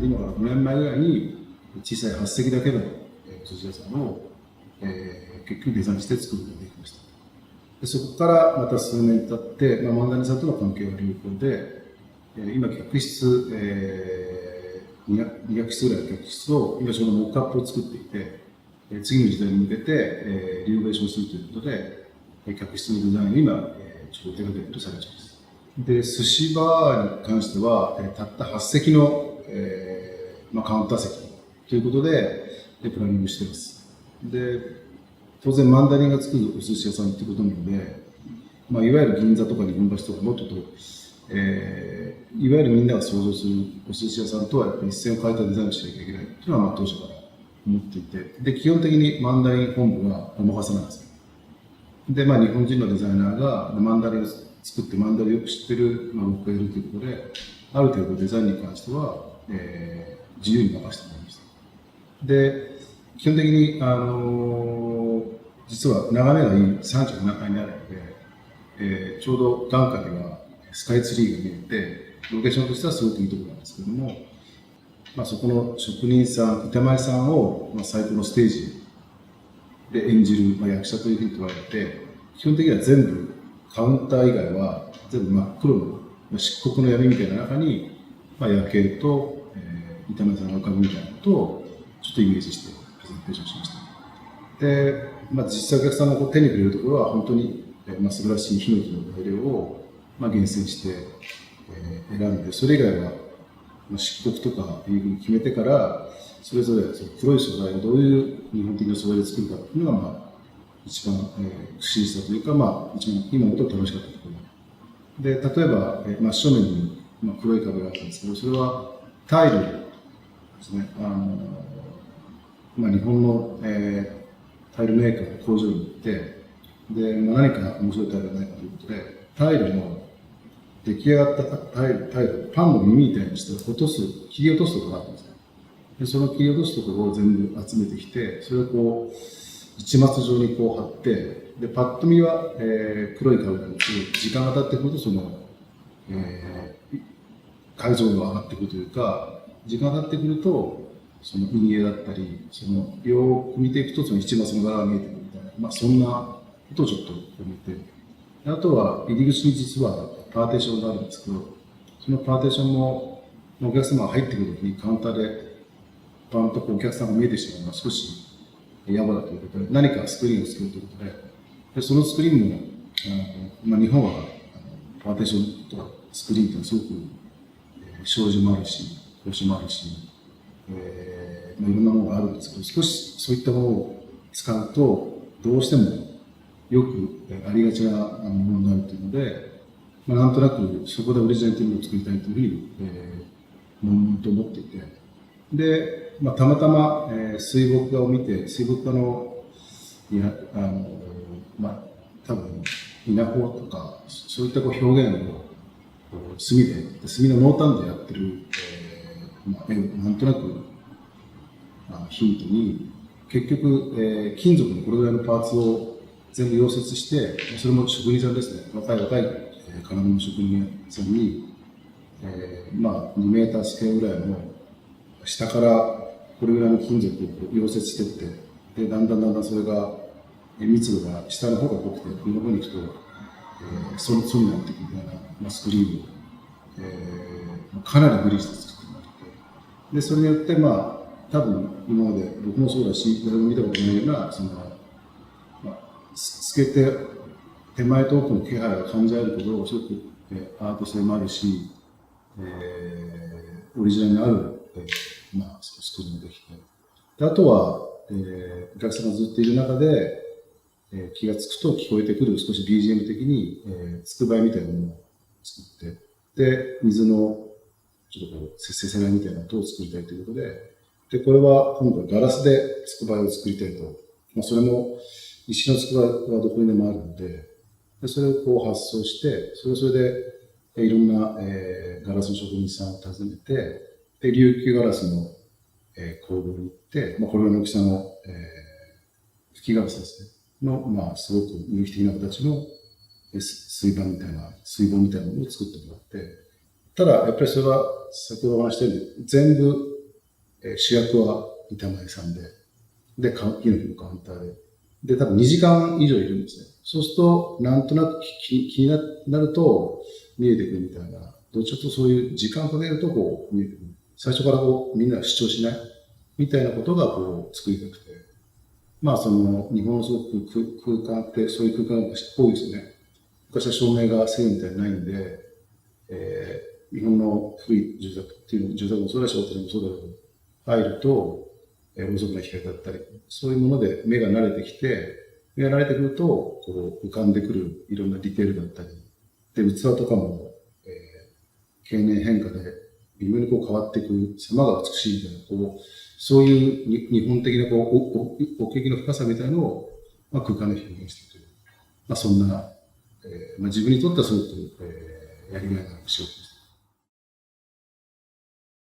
で今から5年前ぐらいに小さい8席だけのお寿司屋さんを、結局デザインして作ることができました。でそこからまた数年経って、マンダリンさんとの関係は良好で、今客室、200室ぐらいの客室を今ちょうどモックアップを作っていて、次の時代に向けて、リノベーションするということで、客室のデザインを今、ちょっと手掛けているとされています。で、寿司バーに関しては、たった8席の、カウンター席ということで、プランニングしています。で、当然マンダリンが作るお寿司屋さんということなので、いわゆる銀座とか日本橋とかもっといわゆるみんなが想像するお寿司屋さんとはやっぱり一線を変えたデザインをしなきゃいけないというのは当初から思っていて、で、基本的にマンダリン本部はお任せなんですよ。で、日本人のデザイナーがマンダリンを作ってマンダリンをよく知ってる、僕がいるということで、ある程度デザインに関しては、自由に任せてもらいました。で、基本的に、実は眺めがいい37階にあるので、ちょうど眼下にはスカイツリーが見えて、ロケーションとしてはすごくいいところなんですけども、そこの職人さん、板前さんを、最高のステージで演じる、役者というふうに捉えて、基本的には全部カウンター以外は全部真っ黒の漆黒の闇みたいな中に、夜景と、板前さんが浮かぶみたいなことをちょっとイメージしてプレゼンテーションしました。で、実際お客さんが手に触れるところは本当に、素晴らしいヒノキの材料を、厳選して、選んで、それ以外は漆黒とかいうふうに決めてから、それぞれその黒い素材をどういう日本的な素材で作るかっていうのが、一番、不思議さというか、一番今のと楽しかったところで、例えば、真正面に、黒い壁があったんですけど、それはタイルですね。日本の、タイルメーカーの工場に行って、で、何か面白いタイルがないかということで、タイルの出来上がったタイル、パンの耳みたいにして切り落とすところがあったんですね。で、その切り落とすところを全部集めてきて、それを市松状に貼って、で、パッと見は、黒い壁なんですけど、時間が経ってくるとその、解像度が上がってくるというか、時間が経ってくると、その陰影だったり、そのよく見ていくとその七松の柄が見えてくるみたいな、そんなことをちょっと思って、あとは入り口に実はパーテーションがあるんですけど、そのパーテーションもお客様が入ってくるときにカウンターでパンとお客さんが見えてしまうのが少し野暮だということで、何かスクリーンを作るということで、そのスクリーンも、日本はパーテーションとかスクリーンというのはすごく障子もあるし、格子もあるし、いろんなものがあるんですけど、少しそういったものを使うと、どうしてもよくありがちなものになるというので、なんとなくそこでオリジナリティを作りたいというふうに、悶々と思っていて、で、たまたま、水墨画を見て、水墨画の、多分、稲穂とか、そういった表現を墨の濃淡でやってる、なんとなく、ヒントに、結局、金属のこれぐらいのパーツを全部溶接して、それも職人さんですね、若い金物の職人さんに、2メータースケールぐらいの下からこれぐらいの金属を溶接していって、で、だんだんそれが、密度が下の方が濃くて、上の方に行くと、層になっていくみたいな、スクリーンを、かなり無理して作ってもらって、で、それによって、多分今まで僕もそうだし、誰も見たことないような、透けて手前と奥の気配が感じられるけど、すごく、アート性もあるし、オリジナルのある、スクリーンができて、であとは、お客さんがずっといる中で、気がつくと聞こえてくる少し BGM 的に、つくばいみたいなものを作って、で、水のちょっとせせらいみたいな音を作りたいということで、で、これは今度はガラスでつくばいを作りたいと。それも石のつくばいはどこにでもあるので、でそれを発想して、それでいろんな、ガラスの職人さんを訪ねて、で、琉球ガラスの、工房に行って、これぐらいの大きさの、吹きガラスですね。すごく有機的な形の水盆みたいなものを作ってもらって、ただ、やっぱりそれは先ほどお話したように、全部主役は板前さんで、で、次の日のカウンターで、で、多分2時間以上いるんですね。そうすると、なんとなく気になると見えてくるみたいな、どっちかというとそういう時間をかけるとこう見えてくる。最初からこうみんなが主張しないみたいなことがこう作りたくて。まあその日本のすごく空間ってそういう空間が多いですよね。昔は照明が西洋みたいにないんで、日本の古い住宅っていうの、住宅もそうだし、ホテルもそうだけど、入ると、ろうそくの光だったり、そういうもので目が慣れてきて、目が慣れてくると、こう浮かんでくるいろんなディテールだったり、で、器とかも、経年変化で微妙にこう変わっていく様が美しいみたいな、こう、そういう日本的なこう奥行きの深さみたいなのを、まあ、空間で表現していくという、まあ、そんな、まあ、自分にとってはすごく、やりがいのある仕事です。